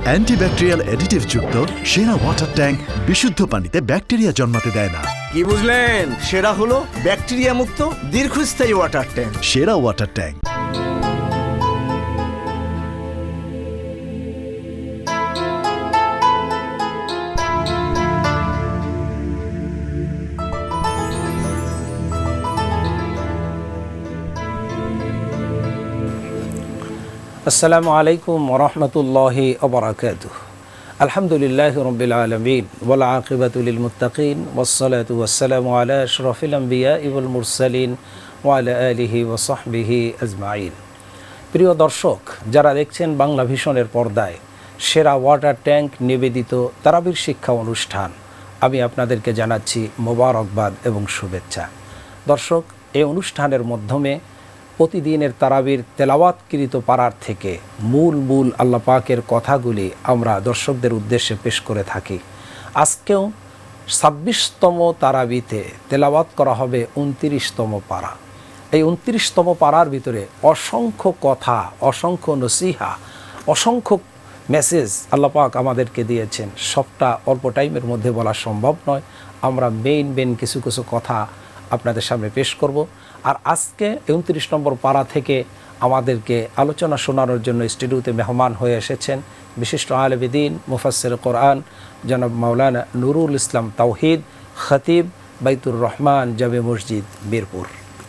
Antibacterial additive যুক্ত সেরা water tank বিশুদ্ধ পানিতে ব্যাকটেরিয়া জন্মাতে দেয় না। কি বুঝলেন? সেরা হলো ব্যাকটেরিয়া মুক্ত দীর্ঘস্থায়ী ওয়াটার ট্যাঙ্ক। সেরা ওয়াটার ট্যাঙ্ক। আসসালামু আলাইকুম ওরহমতুল্লাহি ওবরাকাতুহ। আলহামদুলিল্লাহ রব্বিল আলামিন ওয়াল আকিবাতু লিল মুত্তাকিন ওয়াসসালাতু ওয়াসসালামু আলা আশরাফিল আমবিয়া ওয়াল মুরসালিন ওয়া আলা আলিহি ওয়া সাহবিহি আজমাইন। প্রিয় দর্শক, যারা দেখছেন বাংলা ভিশনের পর্দায় সেরা ওয়াটার ট্যাঙ্ক নিবেদিত তারাবির শিক্ষা অনুষ্ঠান, আমি আপনাদেরকে জানাচ্ছি মোবারকবাদ এবং শুভেচ্ছা। দর্শক, এই অনুষ্ঠানের মাধ্যমে প্রতিদিনের তারাবির তেলাওয়াতকৃত পারার থেকে মূল আল্লাহ পাকের কথাগুলি আমরা দর্শকদের উদ্দেশ্যে পেশ করে থাকি। আজকেও ২৬তম তারাবিতে তেলাওয়াত করা হবে ২৯তম পারা। এই ২৯তম পারার ভিতরে অসংখ্য কথা, অসংখ্য নসিহা, অসংখ্য মেসেজ আল্লাহ পাক আমাদেরকে দিয়েছেন। সবটা অল্প টাইমের মধ্যে বলা সম্ভব নয়। আমরা মেইন কিছু কথা আপনাদের সামনে পেশ করব। আর আজকে ২৯ নম্বর পারা থেকে আমাদেরকে আলোচনা শোনানোর জন্য স্টুডিওতে মেহমান হয়ে এসেছেন বিশিষ্ট আলেমে দ্বীন, মুফাসসির কোরআন জনাব মাওলানা নুরুল ইসলাম তাওহীদ, খতিব বাইতুর রহমান জামে মসজিদ মিরপুর।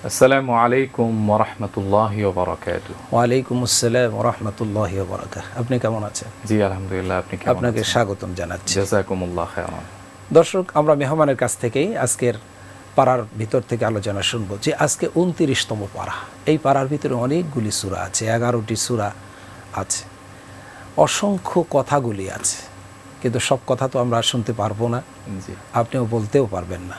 আসসালামু আলাইকুম ওয়া রাহমাতুল্লাহি ওয়া বারাকাতুহু। ওয়া আলাইকুম আসসালাম ওয়া রাহমাতুল্লাহি ওয়া বারাকাতুহু। আপনি কেমন আছেন? জি আলহামদুলিল্লাহ, আপনি কেমন আছেন? আপনাকে স্বাগতম জানাচ্ছি। জাযাকুমুল্লাহ খায়রান। দর্শক, আমরা মেহমানের কাছ থেকেই আজকের পাড়ার ভিতর থেকে আলোচনা শুনবো যে আজকে ২৯তম পারা। এই পাড়ার ভিতরে অনেকগুলি সূরা আছে, ১১টি সূরা আছে, অসংখ্য কথাগুলি আছে, কিন্তু সব কথা তো আমরা শুনতে পারবো না, জি আপনিও বলতেও পারবেন না।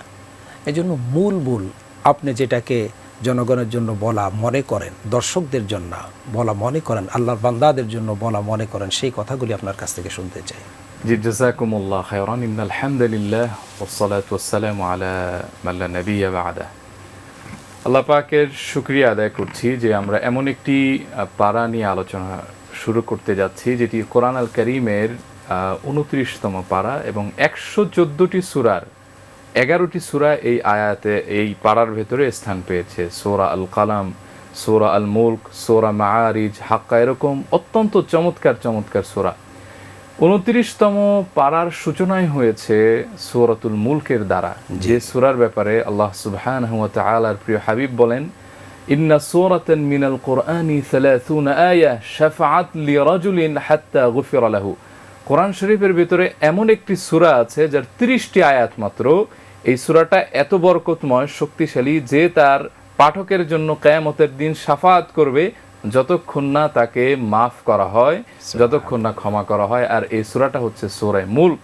এই জন্য মূল আপনি যেটাকে জনগণের জন্য বলা মনে করেন, দর্শকদের জন্য বলা মনে করেন, আল্লাহর বান্দাদের জন্য বলা মনে করেন, সেই কথাগুলি আপনার কাছ থেকে শুনতে চাই। জি জাযাকুমুল্লাহ খায়রান। ইন্নাল হামদুলিল্লাহ ওয়াসসালাতু ওয়াসসালামু আলা মান লা নাবিয়্যা বা'দা। আল্লাহ পাকের শুকরিয়া আদায় করছি যে আমরা এমন একটি পারা নিয়ে আলোচনা শুরু করতে যাচ্ছি যেটি কোরআন আল কারীমের ২৯তম পারা এবং ১১৪টি সূরার ১১টি সূরা এই আয়াতে, এই পারার ভেতরে স্থান পেয়েছে। সূরা আল কালাম, সূরা আল মুলক, সূরা মাআরিজ, হাক্কা, এরকম অত্যন্ত চমৎকার সূরা। ২৯তম পারার সূচনাই হয়েছে সূরাতুল মুলকের দ্বারা, যে সূরার ব্যাপারে আল্লাহ সুবহানাহু ওয়া তাআলার প্রিয় হাবিব বলেন, ইন্না সূরাতান মিনাল কুরআনি ৩০ আয়াহ শাফাআত লিরাজুলিন হাত্তা গুফিরা লাহু। কোরআন শরীফের ভিতরে এমন একটি সূরা আছে যার ৩০টি আয়াত মাত্র। এই সূরাটা এত বরকতময়, শক্তিশালী যে তার পাঠকের জন্য কিয়ামতের দিন শাফাআত করবে যতক্ষণ না তাকে মাফ করা হয়, যতক্ষণ না ক্ষমা করা হয়। আর এই সূরাটা হচ্ছে সূরা মুলক।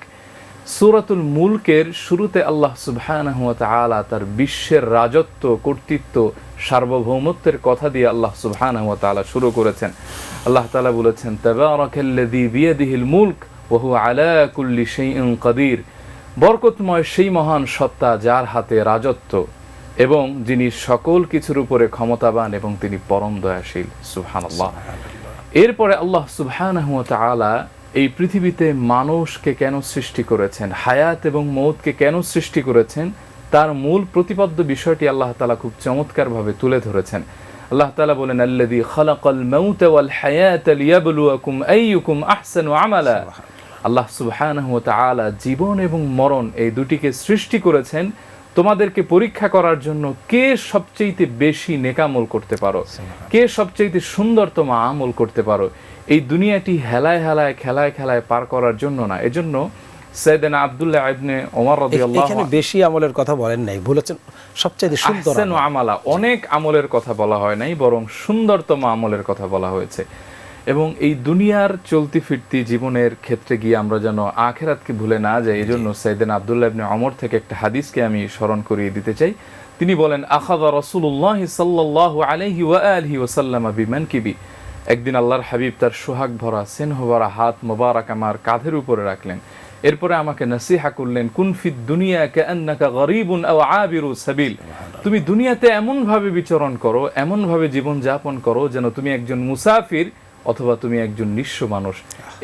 সূরাতুল মুলকের শুরুতে আল্লাহ সুবহানাহু ওয়া তাআলা তার বিশ্বের রাজত্ব, কর্তৃত্ব, সার্বভৌমত্বের কথা দিয়ে আল্লাহ সুবহানাহু ওয়া তাআলা শুরু করেছেন। আল্লাহ তাআলা বলেছেন, তাবারাকাল্লাযী বিয়াদিহিল মুলক ওয়া হুয়া আলা কুল্লি শাইইন কাদির। বরকতময় সেই মহান সত্তা যার হাতে রাজত্ব এবং যিনি সকল কিছুর উপরে ক্ষমতাবান এবং তিনি পরম দয়াশীল। সুবহানাল্লাহ। এরপরে আল্লাহ সুবহানাহু ওয়া তাআলা এই পৃথিবীতে মানুষকে কেন সৃষ্টি করেছেন, হায়াত এবং মৌতকে কেন সৃষ্টি করেছেন, তার মূল প্রতিপাদ্য বিষয়টি আল্লাহ তাআলা খুব চমৎকারভাবে তুলে ধরেছেন। আল্লাহ তাআলা বলেন, আল্লাযী খালাকাল মাউতা ওয়াল হায়াতা লিয়াবলুয়াকুম আইয়ুকুম আহসানু আমালা। আল্লাহ সুবহানাহু ওয়া তাআলা জীবন এবং মরণ এই দুটিকে সৃষ্টি করেছেন তোমাদেরকে পরীক্ষা করার জন্য, কে সবচেয়ে বেশি নেকামল করতে পারো, কে সবচেয়ে সুন্দরতম আমল করতে পারো। এই দুনিয়াটি হেলায় খেলায় পার করার জন্য না। এজন্য সাইয়েদনা আব্দুল্লাহ ইবনে ওমর রাদিয়াল্লাহু আনহু, এখানে বেশি আমলের কথা বলেন নাই, বলেছেন সবচেয়ে সুন্দর আমালা। অনেক আমলের কথা বলা হয় নাই, বরং সুন্দরতম আমলের কথা বলা হয়েছে। এবং এই দুনিয়ার চলতি ফিরতি জীবনের ক্ষেত্রে গিয়ে আমরা যেন আখিরাতকে ভুলে না যাই, এই জন্য সাইয়েদনা আব্দুল্লাহ ইবনে ওমর থেকে একটা হাদিসকে আমি স্মরণ করিয়ে দিতে চাই। তিনি বলেন, আখাযা রাসূলুল্লাহ সাল্লাল্লাহু আলাইহি ওয়া আলিহি ওয়াসাল্লাম বিমানকিবি। একদিন আল্লাহর হাবিব তার সোহাগ ভরা, স্নেহ ভরা হাত মোবারক আমার কাঁধের উপরে রাখলেন। এরপরে আমাকে নসিহা করলেন, কুন ফিদ দুনিয়া কাআন্নাকা গরীবুন আও আবিরু সাবিল। তুমি দুনিয়াতে এমন ভাবে বিচরণ করো, এমন ভাবে জীবন যাপন করো যেন তুমি একজন মুসাফির অথবা তুমি একজন নিঃস্ব মানুষ।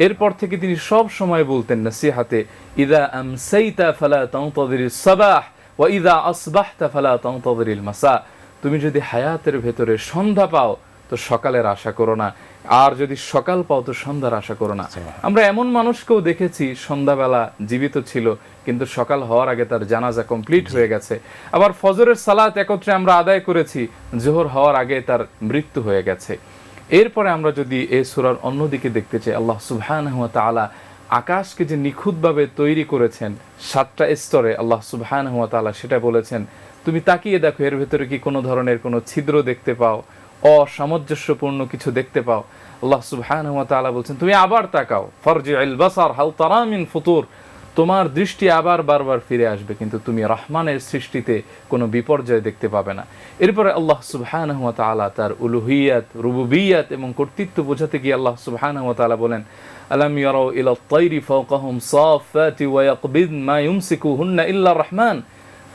এরপর থেকে তিনি সব সময় বলতেন নসিহাতে, ইদা আমসাইতা ফালা তানতাযিরিস সাবাহ ওয়া ইদা আসবাহতা ফালা তানতাযিরিল মাসা। তুমি যদি হায়াতের ভেতরে সন্ধ্যা পাও তো সকালের আশা করো না, আর যদি সকাল পাও তো সন্ধ্যার আশা করো না। আমরা এমন মানুষকেও দেখেছি সন্ধ্যাবেলা জীবিত ছিল কিন্তু সকাল হওয়ার আগে তার জানাজা কমপ্লিট হয়ে গেছে। আবার ফজরের সালাত একত্রে আমরা আদায় করেছি, জোহর হওয়ার আগে তার মৃত্যু হয়ে গেছে। এরপরে আমরা যদি এই সূরার অন্যদিকে দেখতে চাই, আল্লাহ সুবহানাহু ওয়া তাআলা আকাশকে যে নিখুঁতভাবে তৈরি করেছেন 7টা স্তরে, আল্লাহ সুবহানাহু ওয়া তাআলা সেটা বলেছেন। তুমি তাকিয়ে দেখো এর ভেতরে কি কোনো ধরনের কোনো ছিদ্র দেখতে পাও, অসামঞ্জস্যপূর্ণ কিছু দেখতে পাও? আল্লাহ সুবহানাহু ওয়া তাআলা বলছেন তুমি আবার তাকাও, ফারজিউল বাসার হাল তারা মিন ফুতুর, তোমার দৃষ্টি আবার বারবার ফিরে আসবে কিন্তু তুমি রহমানের সৃষ্টিতে কোনো বিপর্যয় দেখতে পাবে না। এরপরে আল্লাহ সুবহানাহু ওয়া তাআলা তার উলুহিয়াত, রুবুবিয়াত এবং কর্তৃত্ব বোঝাতে গিয়ে আল্লাহ সুবহানাহু ওয়া তাআলা বলেন, আলাম ইয়ারাউ ইলা আত-তায়রি ফাওকাহুম সাফাতি ওয়া ইয়াকবিদ মা ইউমসিকুহুন্না ইল্লা রহমান।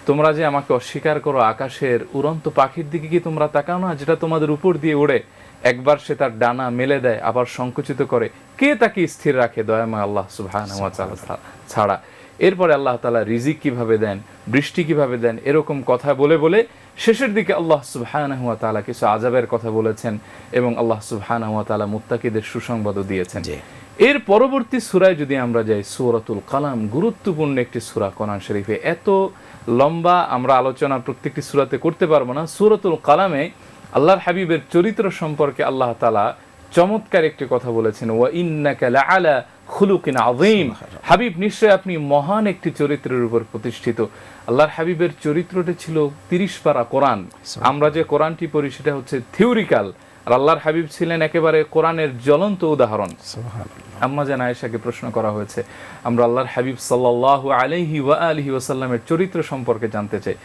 তোমরা যে আমাকে অস্বীকার করো, আকাশের উড়ন্ত পাখির দিকে কি তোমরা তাকাও না, যেটা তোমাদের উপর দিয়ে ওড়ে, একবার সে তার ডানা মেলে দেয় আবার সংকুচিত করে, কে তাকে স্থির রাখে? দয়াময় আল্লাহ সুবহানাহু ওয়া তাআলা ছাড়া। এরপরে আল্লাহ তাআলা রিজিক কিভাবে দেন, বৃষ্টি কিভাবে দেন, এরকম কথা বলে বলে শেষের দিকে আল্লাহ সুবহানাহু ওয়া তাআলা কিছু আযাবের কথা বলেছেন এবং আল্লাহ সুবহানাহু ওয়া তাআলা মুত্তাকিদের সুসংবাদও দিয়েছেন। এর পরবর্তী সূরায় যদি আমরা যাই, সূরাতুল কালাম, গুরুত্বপূর্ণ একটি সূরা কোরআন শরীফে। এত লম্বা আমরা আলোচনা প্রত্যেকটি সূরাতে করতে পারবো না। সূরাতুল কালামে আল্লাহর হাবিবের চরিত্র সম্পর্কে আল্লাহ তাআলা চমৎকার একটি কথা বলেছেন, ওয়া ইন্নাকা লাআলা খুলুকিন আযীম। হাবিব, নিশ্চয় আপনি মহান একটি চরিত্রের উপর প্রতিষ্ঠিত। আল্লাহর হাবিবের চরিত্রটি ছিল 30 পারা কোরআন। আমরা যে কোরআনটি পড়ি সেটা হচ্ছে থিওরিক্যাল, আর আল্লাহর হাবিব ছিলেন একেবারে কোরআনের জ্বলন্ত উদাহরণ। আম্মা জান আয়েশাকে প্রশ্ন করা হয়েছে, আমরা আল্লাহর হাবিব সাল্লাল্লাহু আলাইহি ওয়া আলিহি ওয়াসাল্লামের চরিত্র সম্পর্কে জানতে চাই।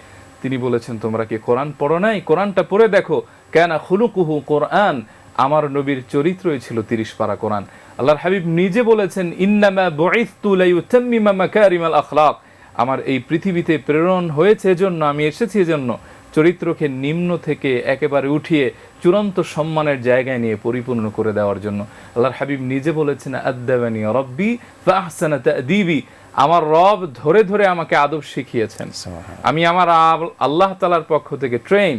তিনি বলেছেন, তোমরা কি কোরআন পড়ো নাই? কোরআনটা পড়ে দেখো, কানা খুলুকুহু কোরআন, আমার নবীর চরিত্রই ছিল 30 পারা কোরআন। আল্লাহর হাবিব নিজে বলেছেন, ইন্নামা বুইসতু লিউতাম্মিমা মাকারিমাল আখলাক, আমার এই পৃথিবীতে প্রেরণ হয়েছে এজন্য, আমি এসেছি এজন্য চরিত্রকে নিম্ন থেকে একেবারে উঠিয়ে চূড়ান্ত সম্মানের জায়গায় নিয়ে পরিপূর্ণ করে দেওয়ার জন্য। আল্লাহর হাবিব নিজে বলেছেন, আদ্দাবানি রাব্বি ফাআহসানা তা'দীবি, আমার রব ধরে ধরে আমাকে আদব শিখিয়েছেন, আমি আমার আল্লাহ তাআলার পক্ষ থেকে ট্রেন,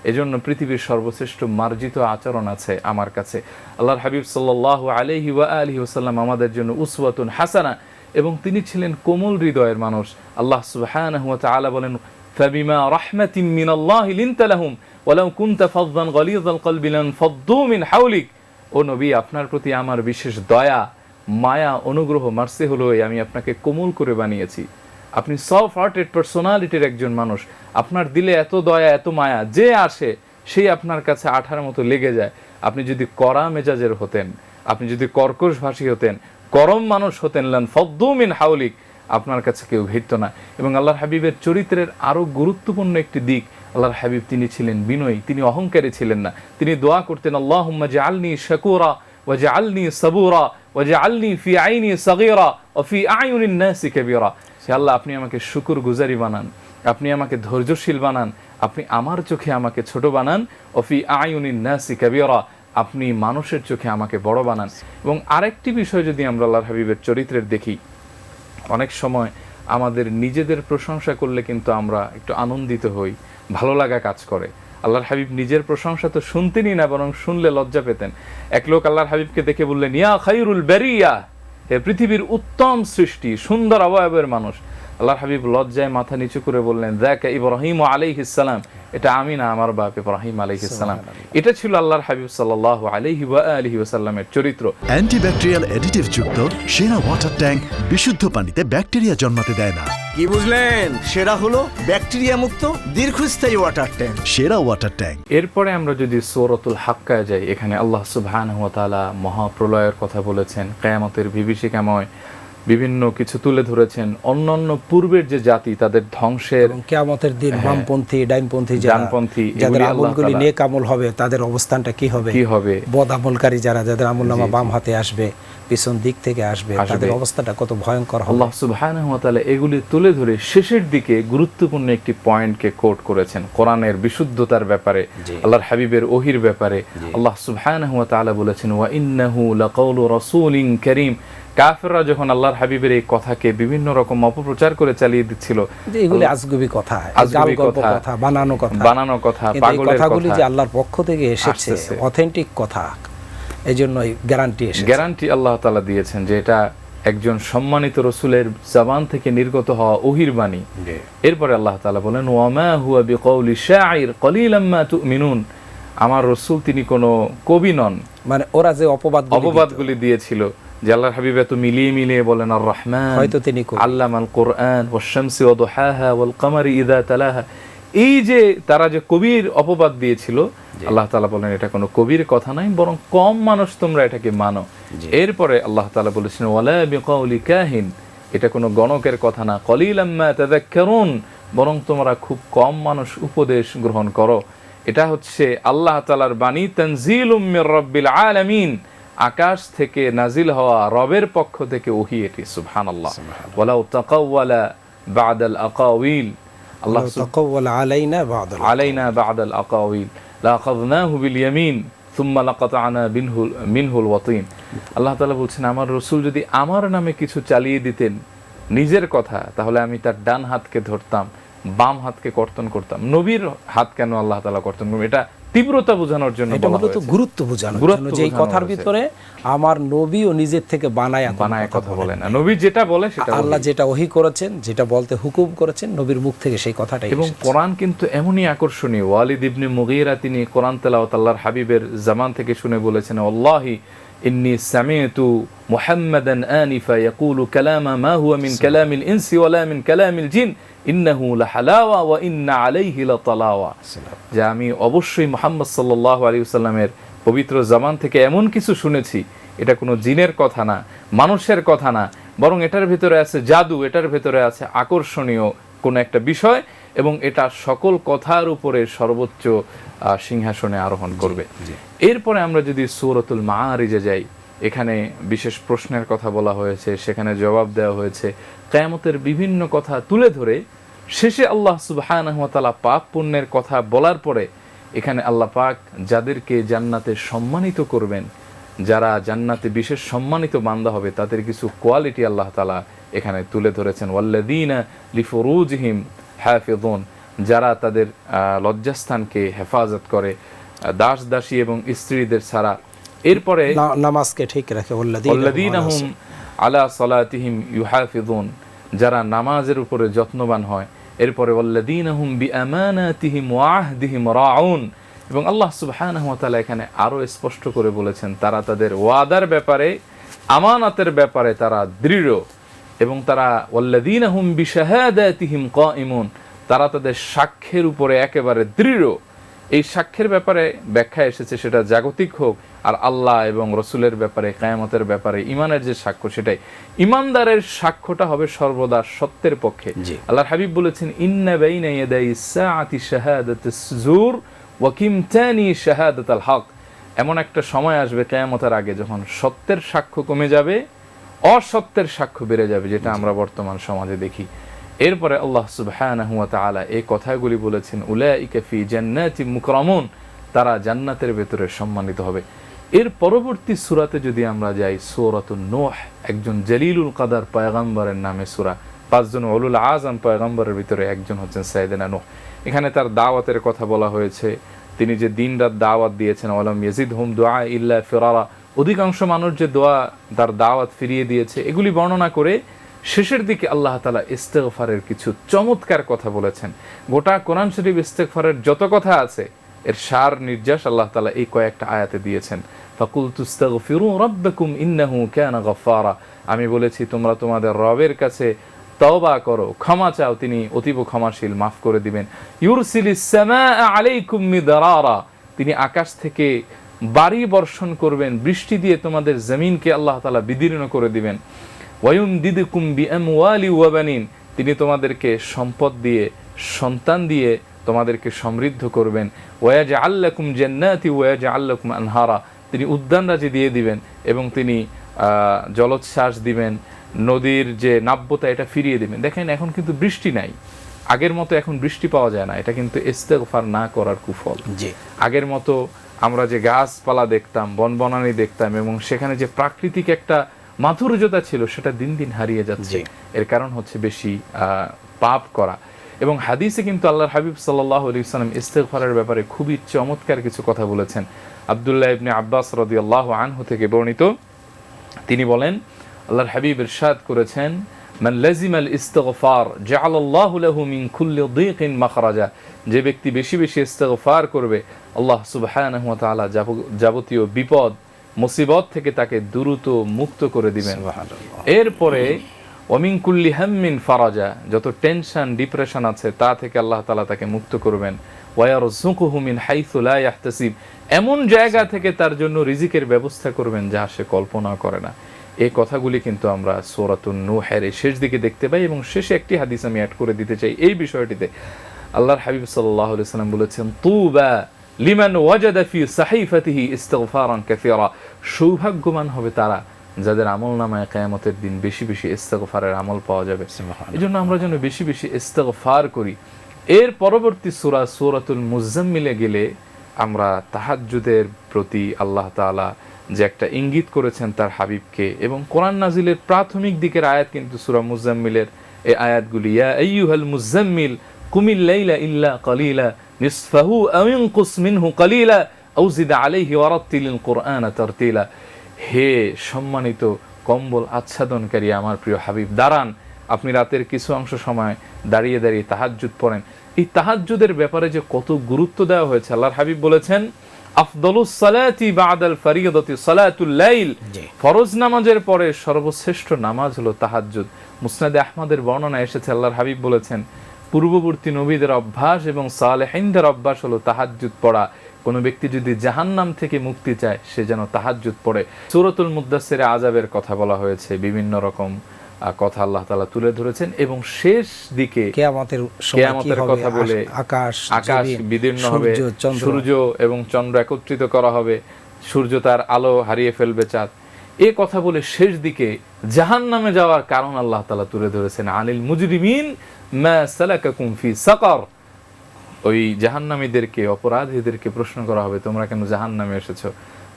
এজন্য পৃথিবীর সর্বশ্রেষ্ঠ মার্জিত আচরণ আছে আমার কাছে। আল্লাহর হাবিব সাল্লাল্লাহু আলাইহি ওয়া আলিহি ওয়াসাল্লাম আমাদের জন্য উসওয়াতুন হাসানা, এবং তিনি ছিলেন কোমল হৃদয়ের মানুষ। আল্লাহ সুবহানাহু ওয়া তাআলা বলেন, ফাবিমা রাহমাতিন মিনাল্লাহি লিনতা লাহুম ওয়ালাউ কুনতা ফাযযান গালিযাল কলবি লানফাদ্দু মিন হাওলিক। ও নবী, আপনার প্রতি আমার বিশেষ দয়া, মায়া, অনুগ্রহ, মার্সি হলো আমি আপনাকে কোমল করে বানিয়েছি। আপনি সফট হার্টেড পার্সোনালিটির একজন মানুষ, আপনার দিলে এত দয়া, এত মায়া, যে আসে সেই আপনার কাছে আঠার মতো লেগে যায়। আপনি যদি কড়া মেজাজের হতেন, আপনি যদি কর্কশ ভাষী হতেন, গরম মানুষ হতেন, লানফাদ্দু মিন হাওলিক, আপনার কাছে কেউ ভিড়ত না। এবং আল্লাহর হাবিবের চরিত্রের আরো গুরুত্বপূর্ণ একটি দিক, আল্লাহর হাবিব তিনি ছিলেন বিনয়ী, তিনি অহংকারী ছিলেন না। তিনি দোয়া করতেন, আল্লাহুম্মা জাআলনি শাকুরা ওয়া জাআলনি সাবুরা ওয়া জাআলনি ফি আইনি সাগীরা ওয়া ফি আয়ুনিন নাসি কাবীরা। হে আল্লাহ, আপনি আমাকে শুকরগুজারি বানান, আপনি আমাকে ধৈর্যশীল বানান, আপনি আমার চোখে আমাকে ছোট বানান, ওয়া ফি আয়ুনিন নাসি কাবীরা, আপনি মানুষের চোখে আমাকে বড় বানান। এবং আরেকটি বিষয় যদি আমরা আল্লাহর হাবিবের চরিত্রের দেখি, অনেক সময় আমাদের নিজেদের প্রশংসা করলে কিন্তু আমরা একটু আনন্দিত হই, ভালো লাগা কাজ করে। আল্লাহর হাবিব নিজের প্রশংসা তো শুনতেনই না, বরং শুনলে লজ্জা পেতেন। এক লোক আল্লাহর হাবিবকে দেখে বললেন, ইয়া খায়রুল বারিয়া, হে পৃথিবীর উত্তম সৃষ্টি, সুন্দর অবয়বের মানুষ। আল্লাহর হাবিব লজ্জায় মাথা নিচু করে বললেন, যাকা ইব্রাহিম আলাইহিস সালাম, এটা আমি না, আমার বাপ ইব্রাহিম আলাইহিস সালাম। এটা ছিল আল্লাহর হাবিব সাল্লাল্লাহু আলাইহি ওয়া আলিহি ওয়াসাল্লামের চরিত্র। অ্যান্টিব্যাকটেরিয়াল অ্যাডিটিভ যুক্ত সেরা ওয়াটার ট্যাঙ্ক বিশুদ্ধ পানিতে ব্যাকটেরিয়া জন্মাতে দেয় না। কি বুঝলেন? সেরা হলো ব্যাকটেরিয়া মুক্ত দীর্ঘস্থায়ী ওয়াটার ট্যাঙ্ক, সেরা ওয়াটার ট্যাঙ্ক। এরপরে আমরা যদি সূরাতুল হাক্কায় যাই, এখানে আল্লাহ সুবহানাহু ওয়া তাআলা মহাপ্রলয়ের কথা বলেছেন, কিয়ামতের বিভীষিকাময় বিভিন্ন কিছু তুলে ধরেছেন, অন্যান্য পূর্বের যে জাতি তাদের ধ্বংসের, এবং কিয়ামতের দিন বামপন্থী, ডাইনপন্থী, ডানপন্থী, যাদের আমলগুলি নেক আমল হবে তাদের অবস্থানটা কি হবে, কি হবে, বদ আমলকারী যারা, যাদের আমলনামা বাম হাতে আসবে পিছন দিক থেকে আসবে, তাদের অবস্থাটা কত ভয়ঙ্কর হবে। আল্লাহ সুবহানাহু ওয়া তাআলা এগুলি তুলে ধরে শেষের দিকে গুরুত্বপূর্ণ একটি পয়েন্টকে কোট করেছেন কোরআনের বিশুদ্ধতার ব্যাপারে, আল্লাহর হাবিবের ওহির ব্যাপারে। আল্লাহ সুবহানাহু ওয়া তাআলা বলেছেন ওয়া ইন্নাহু লাকাউলু রাসূলিন কারীম। কাফেররা যখন আল্লাহর হাবিবের এই কথাকে বিভিন্ন রকম অপপ্রচার করে চালিয়ে দিচ্ছিল যে এগুলি আজগুবি কথা, আজগুবি কথা, বানানো কথা, পাগলের কথা, কথাগুলি যে আল্লাহর পক্ষ থেকে এসেছে, অথেন্টিক কথা, এজন্যই গ্যারান্টি আল্লাহ তাআলা দিয়েছেন যে এটা একজন সম্মানিত রাসূলের জবান থেকে নির্গত হওয়া ওহির বাণী। এরপরে আল্লাহ তাআলা বলেন ওয়া মা হুয়া বিকাউলি শাইর কলিলাম মা তুমিনুন। আমার রাসূল তিনি কোনো কবি নন। মানে ওরা যে অপবাদগুলি দিয়েছিল যে আল্লাহর হাবিব এত মিলিয়ে মিলিয়ে বলেন আর রহমান, হয়তো তিনি আল্লামাল কোরআন ওয়াশ শামসি ওয়া দুহাহা ওয়াল কমারি ইযা তালাহা। এই যে তারা যে কবির অপবাদ দিয়েছিল, আল্লাহ তাআলা বলেন এটা কোনো কবির কথা নাই, বরং কম মানুষ তোমরা এটাকে মানো। এরপরে আল্লাহ তাআলা বলেছেন ওয়ালা বিকাউলি কাহিন, এটা কোনো গণকের কথা না, কলিলাম মা তাযাক্কারুন, বরং তোমরা খুব কম মানুষ উপদেশ গ্রহণ করো। এটা হচ্ছে আল্লাহ তাআলার বাণী, তানজিলুম মির রাব্বিল আলামিন, আকাশ থেকে নাজিল হওয়া রবের পক্ষ থেকে ওহী এটি। সুবহানাল্লাহ। ওয়ালাউ তাকাওয়ালা বা'দাল আকাওয়িল, আল্লাহ তাকাওয়ালা আলাইনা বা'দাল আকাওয়িল লাআখাযনাহু বিল ইয়ামিন সুম্মা লাকাতআনা মিনহুল ওয়াতিন। আল্লাহ তাআলা বলছেন আমার রাসূল যদি আমার নামে কিছু চালিয়ে দিতেন নিজের কথা, তাহলে আমি তার ডান হাতকে ধরতাম, বাম হাতকে কর্তন করতাম। নবীর হাত কেন আল্লাহ তাআলা কর্তন করবেন? এটা তীব্রতা বোঝানোর জন্য, এটা মূলত গুরুত্ব বোঝানোর জন্য, যে এই কথার ভিতরে আমার নবী ও নিজের থেকে বানায় কথা বলে না, নবী যেটা বলে সেটা, আল্লাহ যেটা ওহী করেছেন, যেটা বলতে হুকুম করেছেন, নবীর মুখ থেকে সেই কথাটাই। এবং কোরআন কিন্তু এমনই আকর্ষণীয়। ওয়ালিদ ইবনে মুগীরা তিনি কোরআন তেলাওয়াত আল্লাহর হাবিবের জামান থেকে শুনে বলেছেন ওয়াল্লাহি ইন্নী সামি'তু মুহাম্মাদান আনিফা ইয়াকুলু কালামা মা হুয়া মিন কালামিল ইনসি ওয়ালা মিন কালামিল জিন ইন্নাহু লাহালাওয়া ওয়া ইন্না আলাইহি লাতালাওয়া। যে আমি অবশ্যই মুহাম্মদ সাল্লাল্লাহু আলাইহি ওয়াসাল্লামের পবিত্র জামান থেকে এমন কিছু শুনেছি, এটা কোনো জিনের কথা না, মানুষের কথা না, বরং এটার ভিতরে আছে জাদু, এটার ভিতরে আছে আকর্ষণীয় কোন একটা বিষয়, এবং এটা সকল কথার উপরে সর্বোচ্চ সিংহাসনে আরোহণ করবে। এরপরে আমরা যদি সূরাতুল মাআরিজে যাই, এখানে বিশেষ প্রশ্নের কথা বলা হয়েছে, সেখানে জবাব দেওয়া হয়েছে, কিয়ামতের বিভিন্ন কথা তুলে ধরে শেষে আল্লাহ সুবহানাহু ওয়া তাআলা পাপ পুণ্যের কথা বলার পরে এখানে আল্লাহ পাক যাদেরকে জান্নাতে সম্মানিত করবেন, যারা জান্নাতে বিশেষ সম্মানিত বান্দা হবে, তাদের কিছু কোয়ালিটি আল্লাহ তাআলা এখানে তুলে ধরেছেন। ওয়াল্লাযীনা লিফুরুজিহিম হাফিযুন, যারা তাদের লজ্জাস্থানকে হেফাজত করে, দাস দাসী এবং স্ত্রীদের ছাড়া। এরপরে নামাজকে ঠিক রাখে, ওয়াল্লাযীনা হুম আলা সালাতিহিম ইউহাফিযুন, যারা নামাজের উপরে যত্নবান হয়। এরপরে ওয়াল্লাযীনা হুম বিআমানাতিহিম ওয়া আহদিহিম রাউন, এবং আল্লাহ সুবহানাহু ওয়া তাআলা এখানে আরো স্পষ্ট করে বলেছেন তারা তাদের ওয়াদার ব্যাপারে, আমানতের ব্যাপারে তারা দৃঢ়, এবং তারা ওয়াল্লাযীনা হুম বিশাহাদাতিহিম কাঈমুন, তারা তাদের সাক্ষ্যের উপরে একেবারে দৃঢ়। এই সাক্ষ্যের ব্যাপারে ব্যাখ্যা এসেছে সেটা জাগতিক হোক, আর আল্লাহ এবং রসুলের ব্যাপারে, কিয়ামতের ব্যাপারে ইমানের যে সাক্ষ্য, সেটাই ইমানদারের সাক্ষ্যটা হবে সর্বদা সত্যের পক্ষে। আল্লাহর হাবিব বলেছেন ইন্না বাইনা ইয়াদাইস সাআতি শাহাদাতুজ জুর ওয়া কিমতানি শাহাদাতুল হক। এমন একটা সময় আসবে কিয়ামতের আগে যখন সত্যের সাক্ষ্য কমে যাবে, অসত্যের সাক্ষ্য বেড়ে যাবে, যেটা আমরা বর্তমান সমাজে দেখি। এরপরে আল্লাহ সুবহানাহু ওয়া তাআলা এই কথাগুলি বলেছেন উলাইকা ফি জান্নাতিম মুকরামুন, তারা জান্নাতের ভেতরে সম্মানিত হবে। এর পরবর্তী সূরাতে যদি আমরা যাই, সূরাতুন নূহ, একজন জলিলুল কদর পয়গম্বরের নামে সূরা, 5 জন উলুল আযম পয়গম্বরের ভিতরে একজন হচ্ছেন সাইয়েদনা নূহ। এখানে তার দাওয়াতের কথা বলা হয়েছে, তিনি যে দিন-রাত দাওয়াত দিয়েছেন, ওয়ালাম ইয়াজিদহুম দুআ ইল্লা ফিরারা, অধিকাংশ মানুষ যে দোয়া তার দাওয়াত ফিরিয়ে দিয়েছে, এগুলি বর্ণনা করে শেষের দিকে আল্লাহ তাআলা ইস্তিগফারের কিছু চমৎকার কথা বলেছেন। গোটা কোরআন শরীফ ইস্তিগফারের যত কথা আছে এর সার নির্যাস আল্লাহ তাআলা এই কয়েকটা আয়াতে দিয়েছেন। ফাকুলতু ইস্তাগফিরু রাব্বাকুম ইন্নাহু কানা গাফফারা, আমি বলেছি তোমরা তোমাদের রবের কাছে তওবা করো, ক্ষমা চাও, তিনি অতীব ক্ষমাশীল, মাফ করে দিবেন। ইউরসিলিস সামাআ আলাইকুম মিদরারা, তিনি আকাশ থেকে বাড়ি বর্ষণ করবেন, বৃষ্টি দিয়ে তোমাদের জমিনকে আল্লাহ তাআলা বিদীর্ণ করে দিবেন। ওয়ায়ুমদিদকুম বিআমওয়ালি ওয়া বানিন, তিনি তোমাদেরকে সম্পদ দিয়ে, সন্তান দিয়ে তোমাদেরকে সমৃদ্ধ করবেন। ওয়ায়াজআল লাকুম জান্নাতি ওয়ায়াজআল লাকুম আনহারা, তিনি উদ্যানরাজি দিয়ে দিবেন, এবং তিনি জলোচ্ছ্বাস দিবেন, নদীর যে নাব্যতা এটা ফিরিয়ে দিবেন। দেখেন এখন কিন্তু বৃষ্টি নাই, আগের মতো এখন বৃষ্টি পাওয়া যায় না, এটা কিন্তু ইস্তেগফার না করার কুফল। জি। আগের মতো আমরা যে গাছপালা দেখতাম, বনবনানি দেখতাম, এবং সেখানে যে প্রাকৃতিক একটা মাধুর্যতা ছিল সেটা দিন দিন হারিয়ে যাচ্ছে। এর কারণ হচ্ছে বেশি পাপ করা। এবং হাদিসে কিন্তু আল্লাহর হাবিব সাল্লাল্লাহু আলাইহি ওয়াসাল্লাম ইস্তেগফারের ব্যাপারে খুবই চমৎকার কিছু কথা বলেছেন। আব্দুল্লাহ ইবনে আব্বাস রাদিয়াল্লাহু আনহু থেকে বর্ণিত, তিনি বলেন আল্লাহর হাবিব ইরশাদ করেছেন, মান লাজিমাল ইস্তিগফার জাআলাল্লাহু লাহু মিন কুল্লি দীকিন মাখরাজা। যে ব্যক্তি বেশি বেশি ইস্তিগফার করবে, আল্লাহ সুবহানাহু ওয়া তাআলা যাবতীয় বিপদ মুসিবত থেকে তাকে দ্রুত মুক্ত করে দিবেন। এরপরে ওমিন কুল্লি হাম্মিন ফারাজা, যত টেনশন ডিপ্রেশন আছে তা থেকে আল্লাহ তাআলা তাকে মুক্ত করবেন। ওয়ায়ারযুকুহু মিন হাইসু লা ইয়াহতাসিব, এমন জায়গা থেকে তার জন্য রিজিকের ব্যবস্থা করবেন যা সে কল্পনা করে না। এই কথাগুলি কিন্তু আমরা সূরাতুন নূহের শেষ দিকে দেখতে পাই। এবং শেষে একটি হাদিস আমি অ্যাড করে দিতে চাই এই বিষয়টিতে। আল্লাহর হাবিব সাল্লাল্লাহু আলাইহি ওয়াসাল্লাম বলেছেন, তুবা লিমান ওয়াজাদা ফি সাহিফাতিহি ইস্তিগফারান কাসীরা, সৌভাগ্যবান হবে তারা যাদের আমলনামায় কিয়ামতের দিন বেশি বেশি ইস্তিগফারের আমল পাওয়া যাবে। এজন্য আমরা যেন বেশি বেশি ইস্তিগফার করি। এর পরবর্তী সূরা সূরাতুল মুজাম্মিলে গেলে আমরা তাহাজ্জুদের প্রতি আল্লাহ তাআলা যে একটা ইঙ্গিত করেছেন তার হাবিবকে, এবং কোরআন নাজিলের প্রাথমিক দিকের আয়াত কিন্তু সূরা মুজাম্মিলের এই আয়াতগুলি, ইয়া আইয়ুহাল মুজাম্মিল কুমিল লাইলা ইল্লা কালিলা নিসফাহু আও ইনকুস মিনহু কালিলা আও জিদ আলাইহি ওয়ারাত্তিলিল কুরআনা তারতিলা। হে সম্মানিত কম্বল আচ্ছাদনকারী আমার প্রিয় হাবিব, দাঁড়ান, আপনি রাতের কিছু অংশ সময় দাঁড়িয়ে দাঁড়িয়ে তাহাজ্জুদ পড়েন। এই তাহাজ্জুদের ব্যাপারে যে কত গুরুত্ব দেওয়া হয়েছে, আল্লাহর হাবিব বলেছেন, আফদালুস সালাতি বাদাল ফারিদাতি সালাতুল লাইল, ফরজ নামাজের পরে সর্বশ্রেষ্ঠ নামাজ হলো তাহাজ্জুদ। মুসনাদে আহমদের বর্ণনা এসেছে, আল্লাহর হাবিব বলেছেন, পূর্ববর্তী নবীদের অভ্যাস এবং সালেহিনদের অভ্যাস হলো তাহাজ্জুদ পড়া। কোনো ব্যক্তি যদি জাহান্নাম থেকে মুক্তি চায় সে যেন তাহাজ্জুদ পড়ে। সূরাতুল মুদ্দাসসিরে আযাবের কথা বলা হয়েছে, বিভিন্ন রকম কথা আল্লাহ তাআলা তুলে ধরেছেন। এবং শেষ দিকে কিয়ামতের কথা বলে আকাশ বিদীর্ণ হবে, সূর্য এবং চন্দ্র একত্রিত করা হবে, সূর্য তার আলো হারিয়ে ফেলবে, চাঁদ, এই কথা বলে শেষ দিকে জাহান্নামে যাওয়ার কারণ আল্লাহ তাআলা তুলে ধরেছেন। আনিল মুজরিমিন মা সালাকাকুম ফি সাকার, ওই জাহান্নামীদেরকে, অপরাধীদেরকে প্রশ্ন করা হবে, তোমরা কেন জাহান্নামে এসেছো?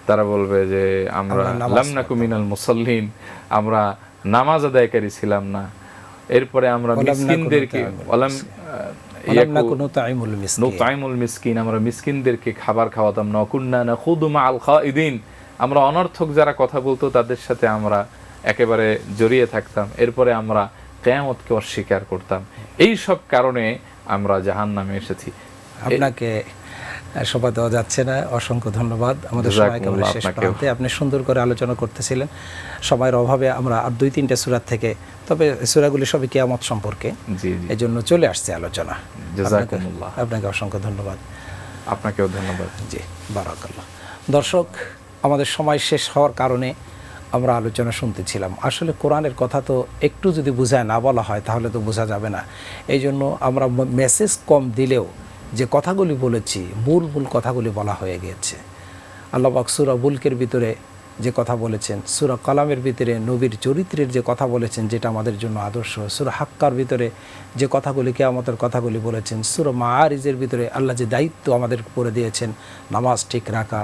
তারা বলবে যে আমরা লাম নাকু মিনাল মুসাল্লিন, আমরা নামাজ আদায়কারী ছিলাম না। এরপরে আমরা মিসকিনদেরকে নুতাইমুল মিসকিন, আমরা মিসকিনদেরকে খাবার খাওয়াতাম। নকুন্না নাখুদু মাআল খাইদিন, আমরা অনর্থক যারা কথা বলতো তাদের সাথে আমরা একেবারে জড়িয়ে থাকতাম। এরপরে আমরা কিয়ামতকে অস্বীকার করতাম। এই সব কারণে আমরা জাহান্নামে এসেছি। আপনাকে সময় দেওয়া যাচ্ছে না, অসংখ্য ধন্যবাদ। আমাদের সময়কে আমরা শেষ প্রান্তে, আপনি সুন্দর করে আলোচনা করতেছিলেন। সময়ের অভাবে আমরা আর 2-3টা সূরা থেকে, তবে সূরাগুলি সবই কিয়ামত সম্পর্কে, এই জন্য চলে আসছে আলোচনা। জাযাকুমুল্লাহ, আপনাকে অসংখ্য ধন্যবাদ। আপনাকেও ধন্যবাদ। জি, বারাকাল্লাহ। দর্শক, আমাদের সময় শেষ হওয়ার কারণে আমরা আলোচনা শুনতেছিলাম। আসলে কোরআনের কথা তো একটু যদি বোঝায় না বলা হয় তাহলে তো বোঝা যাবে না। এই জন্য আমরা মেসেজ কম দিলেও যে কথাগুলি বলেছি, মূল কথাগুলি বলা হয়ে গিয়েছে। আল্লাহ পাক সূরা মুলকের ভিতরে যে কথা বলেছেন, সূরা কালামের ভিতরে নবীর চরিত্রের যে কথা বলেছেন যেটা আমাদের জন্য আদর্শ, সূরা হাক্কার ভিতরে যে কথাগুলি, কিয়ামতের কথাগুলি বলেছেন, সূরা মাআরিজের ভিতরে আল্লাহ যে দায়িত্ব আমাদের উপরে দিয়েছেন, নামাজ ঠিক রাখা,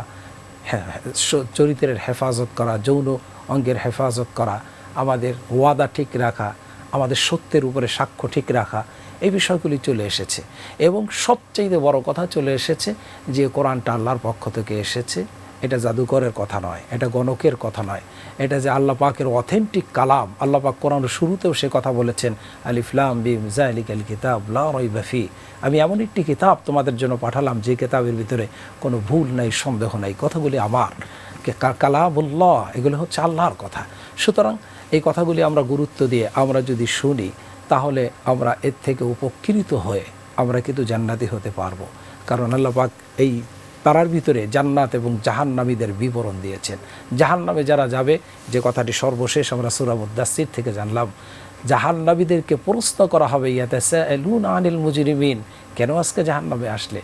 চরিত্রের হেফাজত করা, যৌন অঙ্গের হেফাজত করা, আমাদের ওয়াদা ঠিক রাখা, আমাদের সত্যের উপরে সাক্ষ্য ঠিক রাখা, এই বিষয়গুলি চলে এসেছে। এবং সবচেয়ে বড় কথা চলে এসেছে যে কোরআনটা আল্লাহর পক্ষ থেকে এসেছে। এটা জাদুকরের কথা নয়, এটা গণকের কথা নয়, এটা যে আল্লাহ পাকের অথেন্টিক কালাম। আল্লাহ পাক কোরআনের শুরুতেও সে কথা বলেছেন, আলিফ লাম মিম যালিকাল কিতাব লা রাইবা ফি, আমি এমন একটি কিতাব তোমাদের জন্য পাঠালাম যে কিতাবের ভিতরে কোনো ভুল নাই, সন্দেহ নাই। কথাগুলি আমার কালামুল্লাহ, এগুলো হচ্ছে আল্লাহর কথা। সুতরাং এই কথাগুলি আমরা গুরুত্ব দিয়ে আমরা যদি শুনি তাহলে আমরা এর থেকে উপকৃত হয়ে আমরা কিন্তু জান্নাতি হতে পারবো। কারণ আল্লাহ পাক এই পারার ভিতরে জান্নাত এবং জাহান্নামীদের বিবরণ দিয়েছেন। জাহান্নামে যারা যাবে, যে কথাটি সর্বশেষ আমরা সূরা মুদ্দাসসির থেকে জানলাম, জাহান্নামীদেরকে প্রশ্ন করা হবে, ইয়াতাসাআলুনা আনিল মুজরিমিন, কেন আজকে জাহান্নামে আসলে?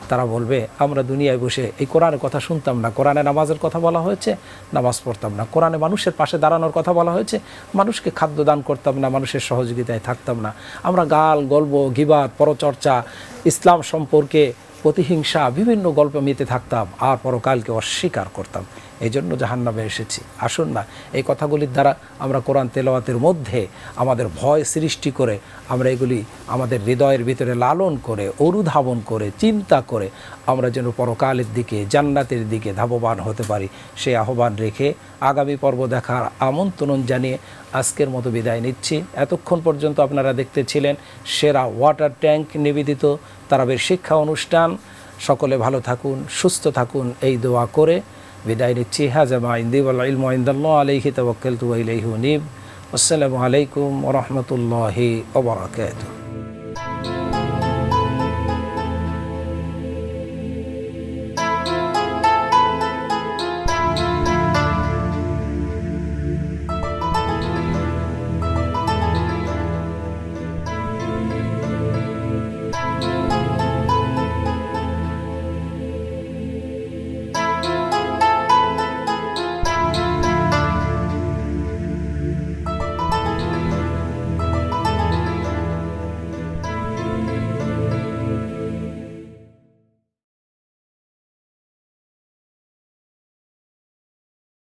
তারা বলবে আমরা দুনিয়ায় বসে এই কোরআনের কথা শুনতাম না, কোরআনে নামাজের কথা বলা হয়েছে, নামাজ পড়তাম না, কোরআনে মানুষের পাশে দাঁড়ানোর কথা বলা হয়েছে, মানুষকে খাদ্য দান করতাম না, মানুষের সহযোগিতায় থাকতাম না, আমরা গাল গল্প গীবাত পরচর্চা ইসলাম সম্পর্কে প্রতিহিংসা বিভিন্ন গল্প মেতে থাকতাম আর পরকালকে অস্বীকার করতাম, এই জন্য জাহান্নামে এসেছি। আসুন না এই কথাগুলির দ্বারা আমরা কোরআন তেলাওয়াতের মধ্যে আমাদের ভয় সৃষ্টি করে আমরা এগুলি আমাদের হৃদয়ের ভিতরে লালন করে অনুধাবন করে চিন্তা করে আমরা যেন পরকালের দিকে জান্নাতের দিকে ধাবমান হতে পারি, সেই আহ্বান রেখে আগামী পর্ব দেখার আমন্ত্রণ জানিয়ে আজকের মতো বিদায় নিচ্ছি। এতক্ষণ পর্যন্ত আপনারা দেখতে ছিলেন সেরা ওয়াটার ট্যাঙ্ক নিবেদিত তারাবির শিক্ষা অনুষ্ঠান। সকলে ভালো থাকুন, সুস্থ থাকুন এই দোয়া করে বিদায় নিচ্ছি। হাযা মা ইনদি ওয়াল ইলমু ইনদাল্লাহ আলাইহি তাওয়াক্কালতু ওয়া ইলাইহি উনীব। আসসালামু আলাইকুম ওয়া রাহমাতুল্লাহি ওয়া বারাকাতুহু।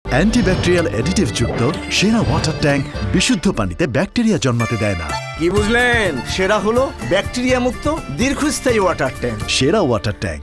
অ্যান্টিব্যাকটেরিয়াল অ্যাডিটিভ যুক্ত সেরা ওয়াটার ট্যাঙ্ক বিশুদ্ধ পানিতে ব্যাকটেরিয়া জন্মাতে দেয় না। কি বুঝলেন? সেরা হলো ব্যাকটেরিয়া মুক্ত দীর্ঘস্থায়ী ওয়াটার ট্যাঙ্ক। সেরা ওয়াটার ট্যাঙ্ক।